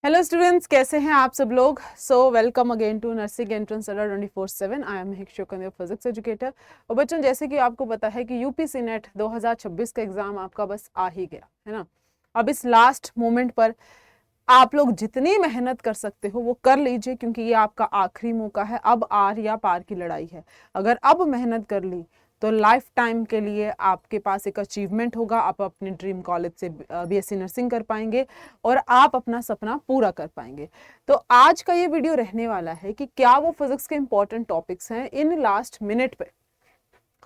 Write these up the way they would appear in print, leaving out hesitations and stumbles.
Hello students, कैसे हैं आप सब लोग। Welcome again to nursing entrance Adda 24/7। I am हिक्षोकन, योर फिजिक्स एजुकेटर। और बच्चों, जैसे कि आपको पता है कि यूपीसी नेट 2026 का एग्जाम आपका बस आ ही गया है ना। अब इस लास्ट मोमेंट पर आप लोग जितनी मेहनत कर सकते हो वो कर लीजिए, क्योंकि ये आपका आखिरी मौका है। अब आर या पार की लड़ाई है। अगर अब मेहनत कर ली तो लाइफ टाइम के लिए आपके पास एक अचीवमेंट होगा। आप अपने ड्रीम कॉलेज से बीएससी नर्सिंग कर पाएंगे और आप अपना सपना पूरा कर पाएंगे। तो आज का ये वीडियो रहने वाला है कि क्या वो फिजिक्स के इंपॉर्टेंट टॉपिक्स हैं इन लास्ट मिनट पे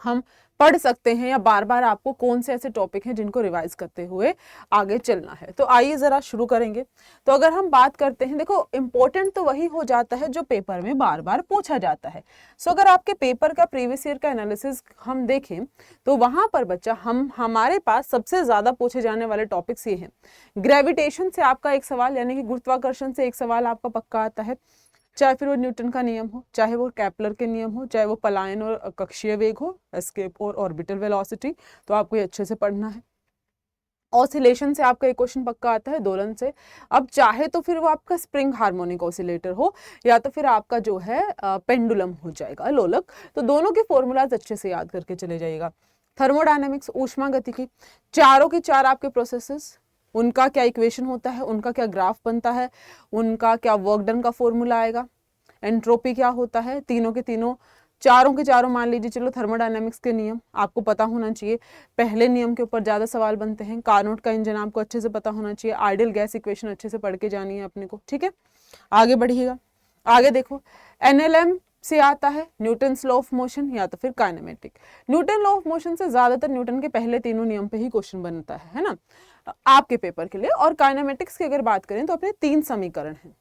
हम पढ़ सकते हैं, या बार बार आपको कौन से ऐसे टॉपिक हैं जिनको रिवाइज करते हुए आगे चलना है। तो आइए जरा शुरू करेंगे। तो अगर हम बात करते हैं, देखो इंपॉर्टेंट तो वही हो जाता है जो पेपर में बार बार पूछा जाता है। अगर आपके पेपर का प्रीवियस ईयर का एनालिसिस हम देखें तो वहां पर बच्चा हमारे पास सबसे ज्यादा पूछे जाने वाले टॉपिक्स ये हैं। ग्रेविटेशन से आपका एक सवाल, यानी कि गुरुत्वाकर्षण से एक सवाल आपका पक्का आता है, चाहे फिर वो न्यूटन का नियम हो, चाहे वो केपलर के नियम हो, चाहे वो पलायन और कक्षीय वेग हो, एस्केप और ऑर्बिटल वेलोसिटी। तो आपको ये अच्छे से पढ़ना है। ऑसिलेशन से आपका एक क्वेश्चन पक्का आता है, दोलन से। अब चाहे तो फिर वो आपका स्प्रिंग हार्मोनिक ऑसिलेटर हो, या तो फिर आपका जो है पेंडुलम हो जाएगा, लोलक। तो दोनों के फॉर्मूलाज अच्छे से याद करके चले जाइएगा। थर्मोडायनेमिक्स, ऊष्मा गतिकी, चारों की चार आपके प्रोसेसेस, उनका क्या इक्वेशन होता है, उनका क्या ग्राफ बनता है, उनका क्या वर्क डन का फॉर्मूला आएगा, एंट्रोपी क्या होता है, तीनों के तीनों, चारों के चारों मान लीजिए चलो थर्मोडायनेमिक्स के नियम आपको पता होना चाहिए। पहले नियम के ऊपर ज्यादा सवाल बनते हैं। कार्नोट का इंजन आपको अच्छे से पता होना चाहिए। आइडियल गैस इक्वेशन अच्छे से पढ़ के जानी है अपने को, ठीक है। आगे बढ़िएगा। आगे देखो, एनएलएम से आता है न्यूटन्स लॉ ऑफ मोशन या तो फिर kinematic. Newton law of motion से ज्यादातर न्यूटन के पहले तीनों नियम पे ही क्वेश्चन बनता है ना, आपके पेपर के लिए। और काइनेमेटिक्स की अगर बात करें तो अपने 3 समीकरण हैं,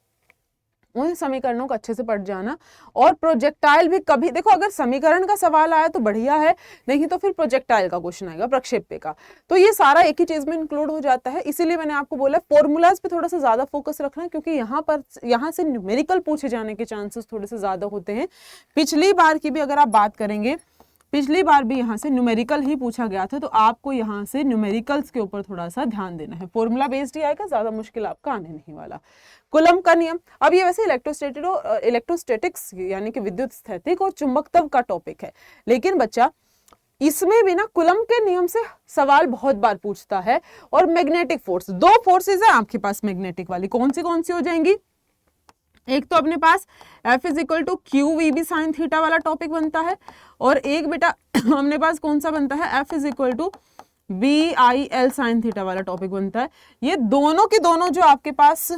उन समीकरणों को अच्छे से पढ़ जाना। और प्रोजेक्टाइल भी कभी देखो, अगर समीकरण का सवाल आया तो बढ़िया है, नहीं तो फिर प्रोजेक्टाइल का क्वेश्चन आएगा, प्रक्षेप्य का। तो ये सारा एक ही चीज में इंक्लूड हो जाता है। इसीलिए मैंने आपको बोला फॉर्मूलाज पे थोड़ा सा ज्यादा फोकस रखना, क्योंकि यहाँ से न्यूमेरिकल पूछे जाने के चांसेस थोड़े से ज्यादा होते हैं। पिछली बार की भी अगर आप बात करेंगे, पिछली बार भी यहाँ से न्यूमेरिकल ही पूछा गया था, तो आपको यहाँ से न्यूमेरिकल्स के ऊपर थोड़ा सा ध्यान देना है। फॉर्मूला बेस्ड ही आएगा, ज्यादा मुश्किल आपका आने नहीं वाला। कूलम्ब का नियम, अब ये वैसे इलेक्ट्रोस्टैटिक्स यानी कि विद्युत स्थैतिक और चुंबकत्व का टॉपिक है, लेकिन बच्चा इसमें भी ना कूलम्ब के नियम से सवाल बहुत बार पूछता है। और मैग्नेटिक फोर्स, 2 फोर्सेज है आपके पास मैग्नेटिक वाली, कौन सी हो जाएंगी। एक तो अपने पास F is equal to q v B sine theta वाला टॉपिक बनता है, और एक बेटा अपने पास कौन सा बनता है, F is equal to B I L sine theta वाला टॉपिक बनता है। ये दोनों के दोनों जो आपके पास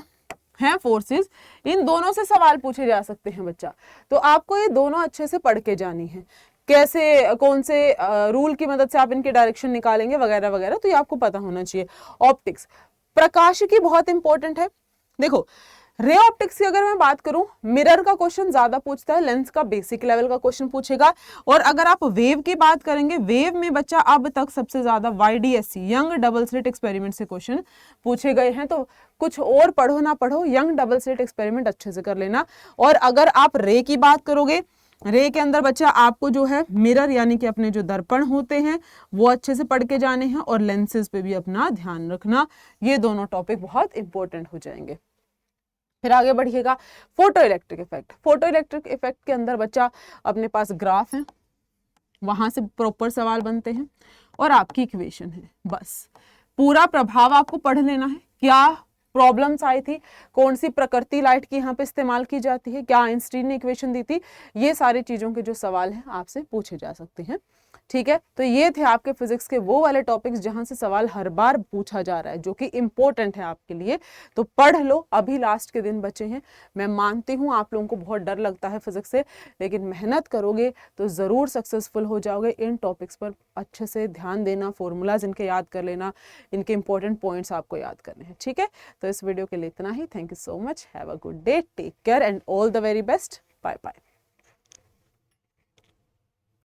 हैं फोर्सेस, इन दोनों से सवाल पूछे जा सकते हैं बच्चा। तो आपको ये दोनों अच्छे से पढ़ के जानी है, कैसे कौन से रूल की मदद से आप इनके डायरेक्शन निकालेंगे वगैरह वगैरह, तो ये आपको पता होना चाहिए। ऑप्टिक्स, प्रकाशिकी बहुत इंपॉर्टेंट है। देखो रे ऑप्टिक्स की अगर मैं बात करूं, मिरर का क्वेश्चन ज्यादा पूछता है, लेंस का बेसिक लेवल का क्वेश्चन पूछेगा। और अगर आप वेव की बात करेंगे, वेव में बच्चा अब तक सबसे ज्यादा YDSC young double slit experiment से क्वेश्चन पूछे गए हैं। तो कुछ और पढ़ो ना पढ़ो, यंग डबल स्लिट एक्सपेरिमेंट अच्छे से कर लेना। और अगर आप रे की बात करोगे, रे के अंदर बच्चा आपको जो है मिरर यानी कि अपने जो दर्पण होते हैं वो अच्छे से पढ़ के जाने हैं, और लेंसेज पे भी अपना ध्यान रखना। ये दोनों टॉपिक बहुत इंपॉर्टेंट हो जाएंगे। फिर आगे बढ़िएगा, photoelectric effect. Photoelectric effect के अंदर बच्चा अपने पास ग्राफ है, वहां से प्रॉपर सवाल बनते हैं, और आपकी इक्वेशन है। बस पूरा प्रभाव आपको पढ़ लेना है। क्या प्रॉब्लम्स आई थी, कौन सी प्रकृति लाइट की यहाँ पे इस्तेमाल की जाती है, क्या आइंस्टीन ने इक्वेशन दी थी, ये सारी चीजों के जो सवाल हैं आपसे पूछे जा सकते हैं, ठीक है। तो ये थे आपके फिजिक्स के वो वाले टॉपिक्स जहां से सवाल हर बार पूछा जा रहा है, जो कि इंपॉर्टेंट है आपके लिए। तो पढ़ लो, अभी लास्ट के दिन बचे हैं। मैं मानती हूँ आप लोगों को बहुत डर लगता है फिजिक्स से, लेकिन मेहनत करोगे तो जरूर सक्सेसफुल हो जाओगे। इन टॉपिक्स पर अच्छे से ध्यान देना, फॉर्मूलाज इनके याद कर लेना, इनके इंपॉर्टेंट पॉइंट्स आपको याद करने हैं, ठीक है। तो इस वीडियो के लिए इतना ही। Thank you so much, have a good day, take care and all the very best, bye bye.